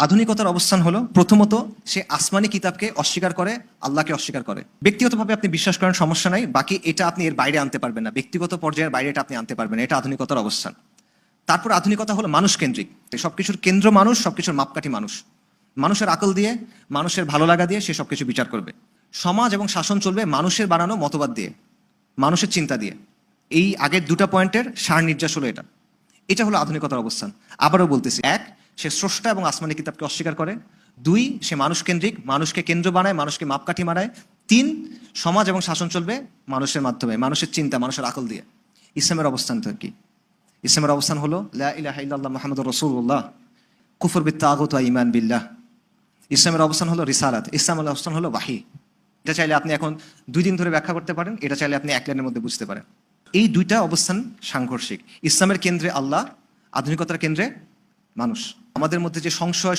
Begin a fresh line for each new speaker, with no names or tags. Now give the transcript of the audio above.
আধুনিকতার অবস্থান হলো প্রথমত সে আসমানি কিতাবকে অস্বীকার করে, আল্লাহকে অস্বীকার করে। ব্যক্তিগতভাবে আপনি বিশ্বাস করেন, সমস্যা নাই, বাকি এটা আপনি এর বাইরে আনতে পারবেন না, ব্যক্তিগত পর্যায়ের বাইরে এটা আপনি আনতে পারবেন না। এটা আধুনিকতার অবস্থান। তারপর আধুনিকতা হলো মানুষ কেন্দ্রিক, সবকিছুর কেন্দ্র মানুষ, সবকিছুর মাপকাঠি মানুষ। মানুষের আকল দিয়ে, মানুষের ভালো লাগা দিয়ে সে সবকিছু বিচার করবে। সমাজ এবং শাসন চলবে মানুষের বানানো মতবাদ দিয়ে, মানুষের চিন্তা দিয়ে। এই আগের দুটা পয়েন্টের সার নির্যাস হলো এটা। এটা হলো আধুনিকতার অবস্থান। আবারও বলতেছি, এক, সে স্রষ্টা এবং আসমানি কিতাবকে অস্বীকার করে। দুই, সে মানুষ কেন্দ্রিক, মানুষকে কেন্দ্র বানায়, মানুষকে মাপকাঠি মানায়। তিন, সমাজ এবং শাসন চলবে মানুষের মাধ্যমে, মানুষের চিন্তা, মানুষের আকল দিয়ে। ইসলামের অবস্থান তো কি? ইসলামের অবস্থান হলো লা ইলাহা ইল্লাল্লাহ মুহাম্মাদুর রাসূলুল্লাহ, কুফর বিত-তাগুত ওয়া ঈমান বিল্লাহ। ইসলামের অবস্থান হলো রিসালাত, ইসলামের অবস্থান হলো ওয়াহী। এটা চাইলে আপনি এখন 2 দিন ধরে ব্যাখ্যা করতে পারেন, এটা চাইলে আপনি 1 লাইনের মধ্যে বুঝতে পারেন। এই দুইটা অবস্থান সাংঘর্ষিক। ইসলামের কেন্দ্রে আল্লাহ, আধুনিকতার কেন্দ্রে মানুষ। আমাদের মধ্যে যে সংশয়